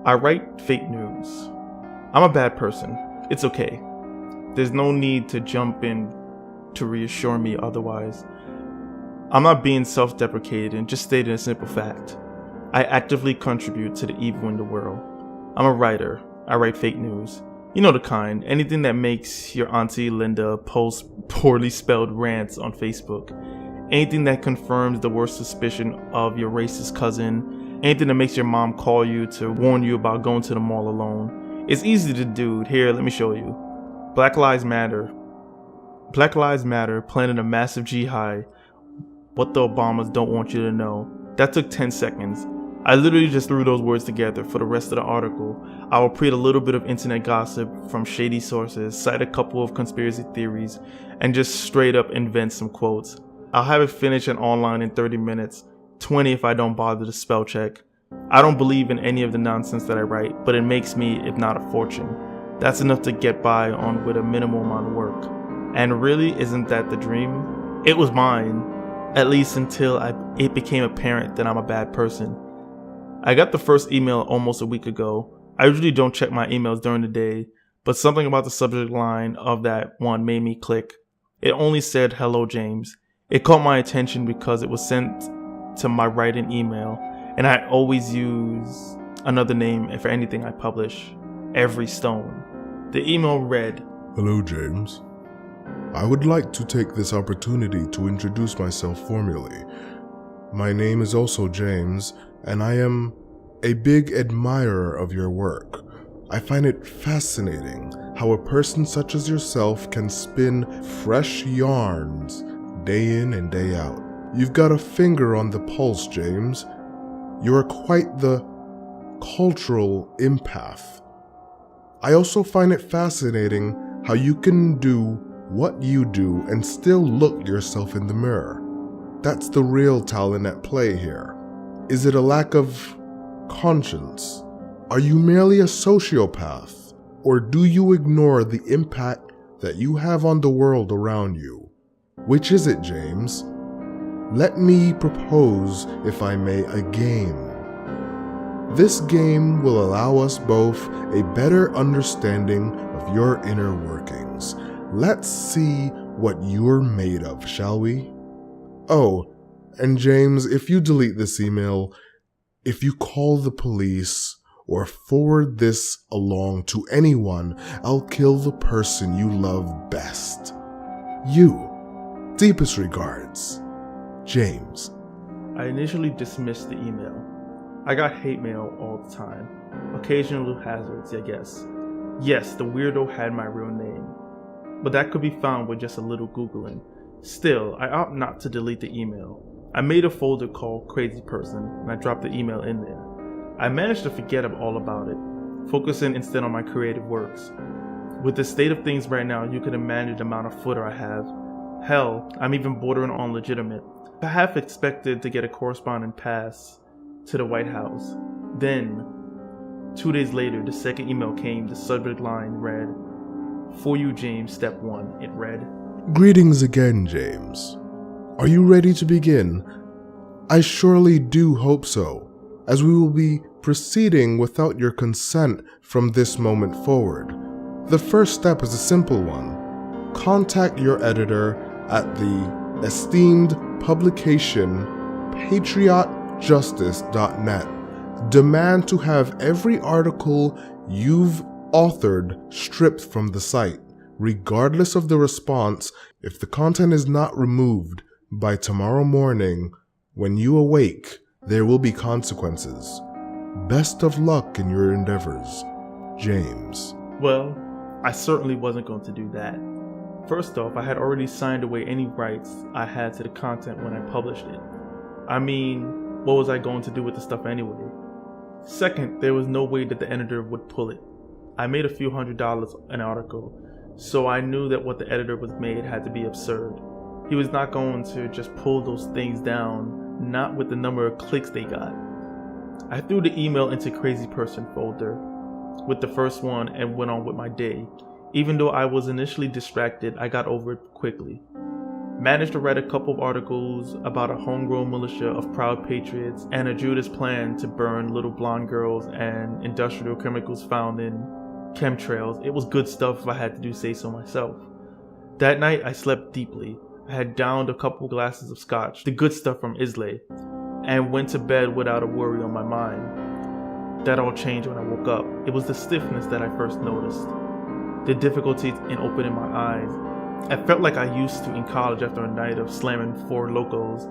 I write fake news. I'm a bad person. It's okay. There's no need to jump in to reassure me otherwise. I'm not being self-deprecating, just stating a simple fact. I actively contribute to the evil in the world. I'm a writer. I write fake news. You know the kind. Anything that makes your auntie Linda post poorly spelled rants on Facebook. Anything that confirms the worst suspicion of your racist cousin. Anything that makes your mom call you to warn you about going to the mall alone. It's easy to do. Here, let me show you. Black Lives Matter. Black Lives Matter planted a massive jihad. What the Obamas don't want you to know. That took 10 seconds. I literally just threw those words together for the rest of the article. I will create a little bit of internet gossip from shady sources, cite a couple of conspiracy theories, and just straight up invent some quotes. I'll have it finished and online in 30 minutes, 20 if I don't bother to spell check. I don't believe in any of the nonsense that I write, but it makes me, if not a fortune. That's enough to get by on with a minimal amount of work. And really, isn't that the dream? It was mine, at least until it became apparent that I'm a bad person. I got the first email almost a week ago. I usually don't check my emails during the day, but something about the subject line of that one made me click. It only said, "Hello, James." It caught my attention because it was sent to my write-in email, and I always use another name for anything I publish. Every Stone. The email read, "Hello, James. I would like to take this opportunity to introduce myself formally. My name is also James, and I am a big admirer of your work. I find it fascinating how a person such as yourself can spin fresh yarns day in and day out. You've got a finger on the pulse, James. You are quite the cultural empath. I also find it fascinating how you can do what you do and still look yourself in the mirror. That's the real talent at play here. Is it a lack of conscience? Are you merely a sociopath? Or do you ignore the impact that you have on the world around you? Which is it, James? Let me propose, if I may, a game. This game will allow us both a better understanding of your inner workings. Let's see what you're made of, shall we? Oh, and James, if you delete this email, if you call the police or forward this along to anyone, I'll kill the person you love best. You. Deepest regards, James." I initially dismissed the email. I got hate mail all the time. Occasional hazards, I guess. Yes, the weirdo had my real name. But that could be found with just a little Googling. Still, I opt not to delete the email. I made a folder called Crazy Person, and I dropped the email in there. I managed to forget all about it, focusing instead on my creative works. With the state of things right now, you can imagine the amount of footer I have. Hell, I'm even bordering on legitimate. I half expected to get a correspondent pass to the White House. Then, 2 days later, the second email came. The subject line read, "For you, James, step 1. It read, "Greetings again, James. Are you ready to begin? I surely do hope so, as we will be proceeding without your consent from this moment forward. The first step is a simple one. Contact your editor at the esteemed publication patriotjustice.net. Demand to have every article you've authored stripped from the site. Regardless of the response, if the content is not removed by tomorrow morning, when you awake, there will be consequences. Best of luck in your endeavors, James." Well, I certainly wasn't going to do that. First off, I had already signed away any rights I had to the content when I published it. I mean, what was I going to do with the stuff anyway? Second, there was no way that the editor would pull it. I made a few $100 an article, so I knew that what the editor was made had to be absurd. He was not going to just pull those things down, not with the number of clicks they got. I threw the email into Crazy Person folder with the first one and went on with my day. Even though I was initially distracted, I got over it quickly. Managed to write a couple of articles about a homegrown militia of proud patriots and a Judas plan to burn little blonde girls and industrial chemicals found in chemtrails. It was good stuff if I had to say so myself. That night I slept deeply. I had downed a couple glasses of scotch, the good stuff from Islay, and went to bed without a worry on my mind. That all changed when I woke up. It was the stiffness that I first noticed, the difficulty in opening my eyes. I felt like I used to in college after a night of slamming Four Locos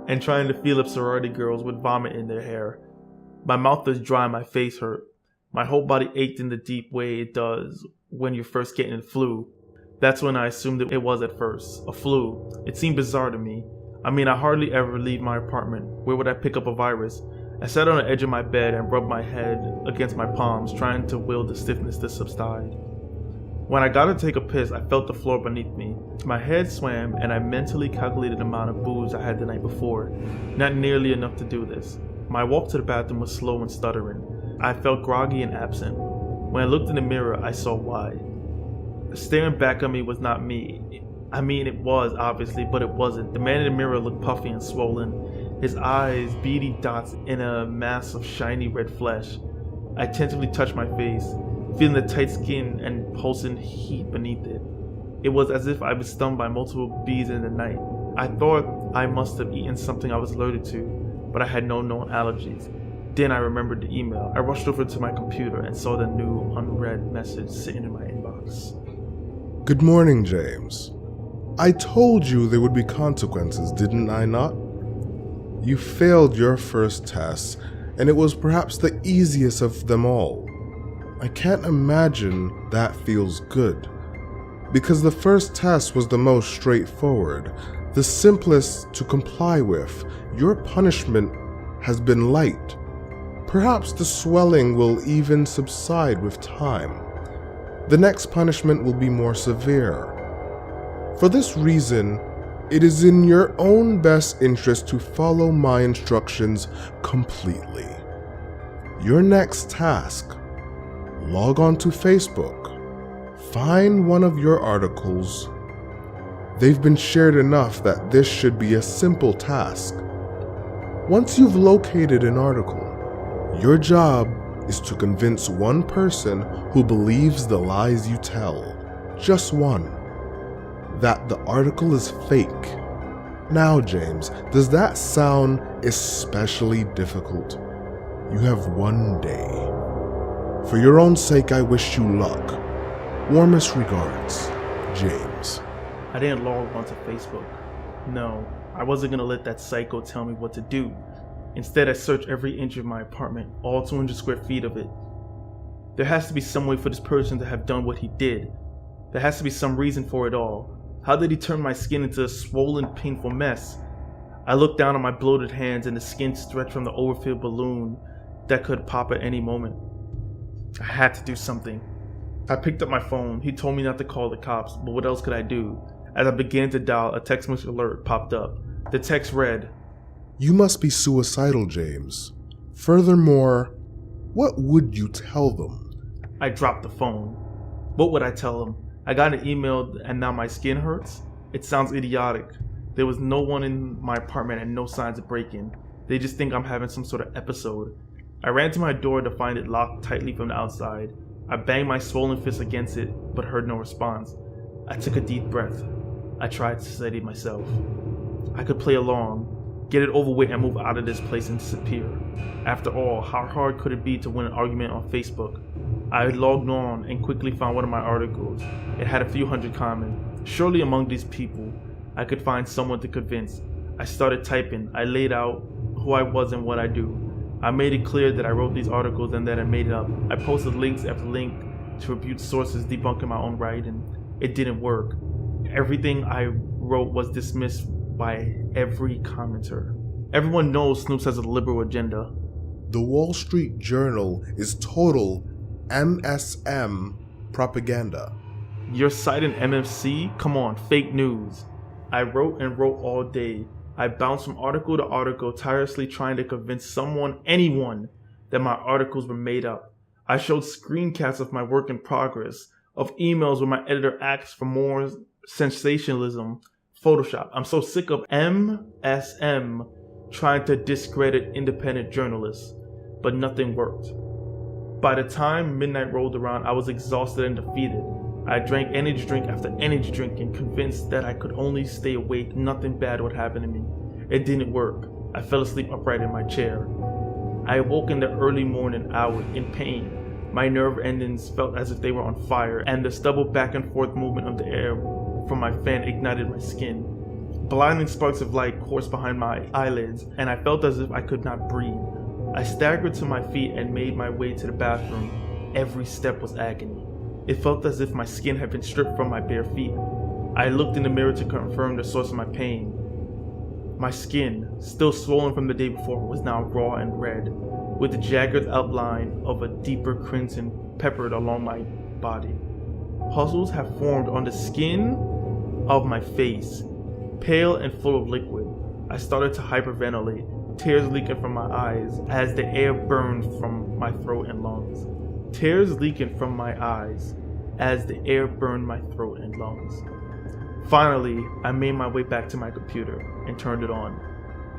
and trying to feel if sorority girls would vomit in their hair. My mouth was dry and my face hurt. My whole body ached in the deep way it does when you're first getting the flu. That's when I assumed it was at first, a flu. It seemed bizarre to me. I mean, I hardly ever leave my apartment. Where would I pick up a virus? I sat on the edge of my bed and rubbed my head against my palms, trying to will the stiffness to subside. When I got to take a piss, I felt the floor beneath me. My head swam and I mentally calculated the amount of booze I had the night before. Not nearly enough to do this. My walk to the bathroom was slow and stuttering. I felt groggy and absent. When I looked in the mirror, I saw why. Staring back at me was not me. I mean, it was, obviously, but it wasn't. The man in the mirror looked puffy and swollen, his eyes beady dots in a mass of shiny red flesh. I tentatively touched my face, feeling the tight skin and pulsing heat beneath it. It was as if I was stung by multiple bees in the night. I thought I must have eaten something I was allergic to, but I had no known allergies. Then I remembered the email. I rushed over to my computer and saw the new unread message sitting in my inbox. Good morning, James. I told you there would be consequences, didn't I not? You failed your first test, and it was perhaps the easiest of them all. I can't imagine that feels good. Because the first test was the most straightforward, the simplest to comply with. Your punishment has been light. Perhaps the swelling will even subside with time. The next punishment will be more severe. For this reason, it is in your own best interest to follow my instructions completely. Your next task: log on to Facebook, find one of your articles. They've been shared enough that this should be a simple task. Once you've located an article, your job is to convince one person who believes the lies you tell, just one, that the article is fake. Now, James, does that sound especially difficult? You have one day. For your own sake, I wish you luck. Warmest regards, James. I didn't log onto Facebook. No, I wasn't gonna let that psycho tell me what to do. Instead, I searched every inch of my apartment, all 200 square feet of it. There has to be some way for this person to have done what he did. There has to be some reason for it all. How did he turn my skin into a swollen, painful mess? I looked down on my bloated hands and the skin stretched from the overfilled balloon that could pop at any moment. I had to do something. I picked up my phone. He told me not to call the cops, but what else could I do? As I began to dial, a text message alert popped up. The text read, You must be suicidal, James. Furthermore, what would you tell them? I dropped the phone. What would I tell them? I got an email and now my skin hurts? It sounds idiotic. There was no one in my apartment and no signs of break-in. They just think I'm having some sort of episode. I ran to my door to find it locked tightly from the outside. I banged my swollen fist against it, but heard no response. I took a deep breath. I tried to steady myself. I could play along, get it over with and move out of this place and disappear. After all, how hard could it be to win an argument on Facebook? I logged on and quickly found one of my articles. It had a few hundred comments. Surely among these people, I could find someone to convince. I started typing. I laid out who I was and what I do. I made it clear that I wrote these articles and that I made it up. I posted links after link to refute sources debunking my own writing. It didn't work. Everything I wrote was dismissed by every commenter. Everyone knows Snoops has a liberal agenda. The Wall Street Journal is total MSM propaganda. You're citing MFC? Come on, fake news. I wrote and wrote all day. I bounced from article to article, tirelessly trying to convince someone, anyone, that my articles were made up. I showed screencasts of my work in progress, of emails where my editor asked for more sensationalism, Photoshop. I'm so sick of MSM trying to discredit independent journalists, but nothing worked. By the time midnight rolled around, I was exhausted and defeated. I drank energy drink after energy drink and convinced that I could only stay awake, nothing bad would happen to me. It didn't work. I fell asleep upright in my chair. I awoke in the early morning hour in pain. My nerve endings felt as if they were on fire, and the stubble back and forth movement of the air from my fan ignited my skin. Blinding sparks of light coursed behind my eyelids, and I felt as if I could not breathe. I staggered to my feet and made my way to the bathroom. Every step was agony. It felt as if my skin had been stripped from my bare feet. I looked in the mirror to confirm the source of my pain. My skin, still swollen from the day before, was now raw and red, with the jagged outline of a deeper crimson peppered along my body. Puzzles have formed on the skin of my face, pale and full of liquid. I started to hyperventilate, tears leaking from my eyes as the air burned from my throat and lungs. Tears leaking from my eyes as the air burned my throat and lungs. Finally, I made my way back to my computer and turned it on.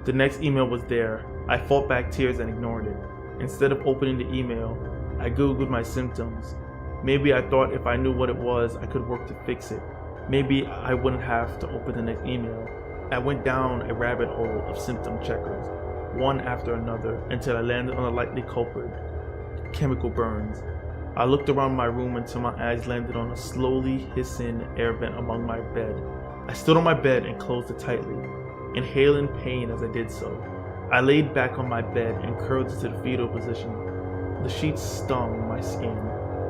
The next email was there. I fought back tears and ignored it. Instead of opening the email, I googled my symptoms. Maybe I thought if I knew what it was, I could work to fix it. Maybe I wouldn't have to open the next email. I went down a rabbit hole of symptom checkers, one after another, until I landed on a likely culprit: chemical burns. I looked around my room until my eyes landed on a slowly hissing air vent among my bed. I stood on my bed and closed it tightly, inhaling pain as I did so. I laid back on my bed and curled into the fetal position. The sheets stung my skin,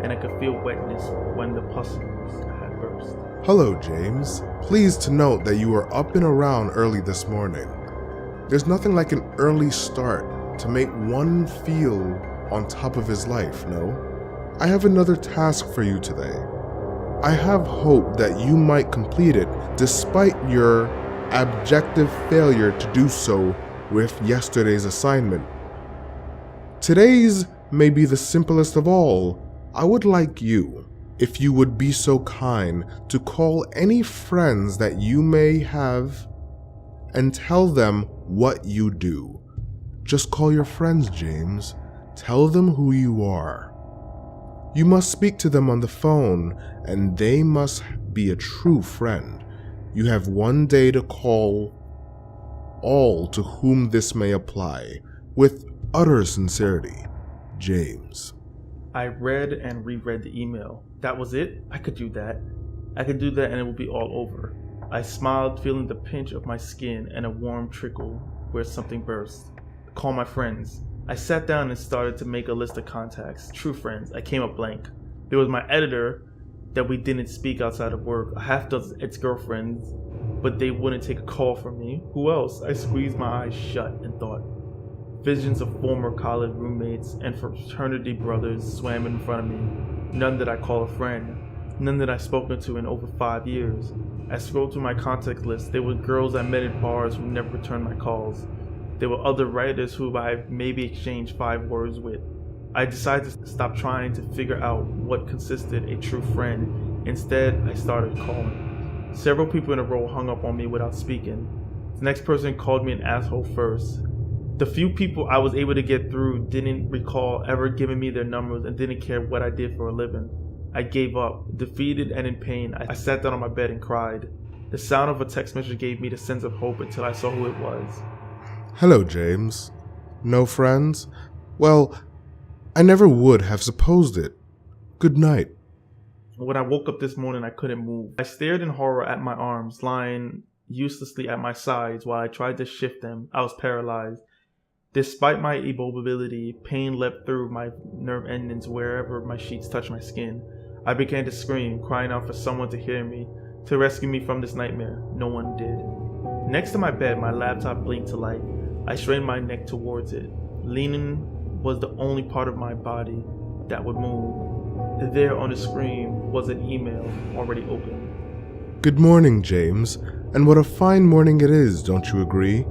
and I could feel wetness when the pustules had burst. Hello, James. Pleased to note that you were up and around early this morning. There's nothing like an early start to make one feel on top of his life, no? I have another task for you today. I have hope that you might complete it despite your abject failure to do so with yesterday's assignment. Today's may be the simplest of all. I would like you, if you would be so kind, to call any friends that you may have and tell them what you do. Just call your friends, James. Tell them who you are. You must speak to them on the phone, and they must be a true friend. You have one day to call all to whom this may apply, with utter sincerity, James. I read and reread the email. That was it? I could do that. I could do that and it would be all over. I smiled, feeling the pinch of my skin and a warm trickle where something burst. Call my friends. I sat down and started to make a list of contacts, true friends. I came up blank. There was my editor that we didn't speak outside of work, a half dozen ex-girlfriends, but they wouldn't take a call from me. Who else? I squeezed my eyes shut and thought. Visions of former college roommates and fraternity brothers swam in front of me. None that I call a friend. None that I've spoken to in over 5 years. I scrolled through my contact list. There were girls I met at bars who never returned my calls. There were other writers who I maybe exchanged 5 words with. I decided to stop trying to figure out what consisted a true friend. Instead, I started calling. Several people in a row hung up on me without speaking. The next person called me an asshole first. The few people I was able to get through didn't recall ever giving me their numbers and didn't care what I did for a living. I gave up. Defeated and in pain, I sat down on my bed and cried. The sound of a text message gave me the sense of hope until I saw who it was. Hello, James. No friends? Well, I never would have supposed it. Good night. When I woke up this morning, I couldn't move. I stared in horror at my arms, lying uselessly at my sides while I tried to shift them. I was paralyzed. Despite my immobility, pain leapt through my nerve endings wherever my sheets touched my skin. I began to scream, crying out for someone to hear me, to rescue me from this nightmare. No one did. Next to my bed, my laptop blinked to life. I strained my neck towards it. Leaning was the only part of my body that would move. There on the screen was an email already open. Good morning, James. And what a fine morning it is, don't you agree?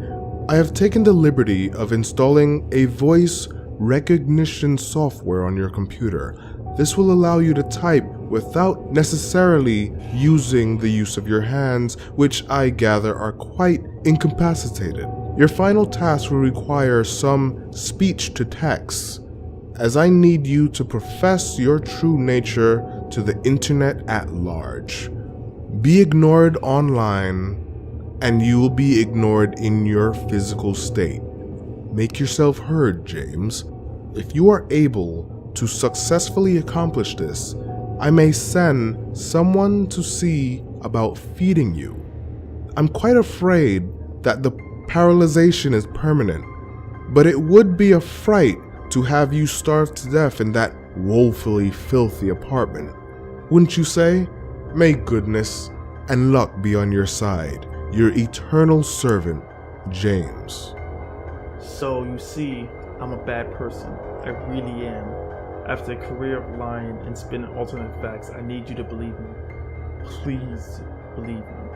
I have taken the liberty of installing a voice recognition software on your computer. This will allow you to type without necessarily using the use of your hands, which I gather are quite incapacitated. Your final task will require some speech to text, as I need you to profess your true nature to the internet at large. Be ignored online, and you will be ignored in your physical state. Make yourself heard, James. If you are able to successfully accomplish this, I may send someone to see about feeding you. I'm quite afraid that the paralyzation is permanent, but it would be a fright to have you starve to death in that woefully filthy apartment. Wouldn't you say? May goodness and luck be on your side. Your eternal servant, James. So you see, I'm a bad person. I really am. After a career of lying and spinning alternate facts, I need you to believe me. Please believe me.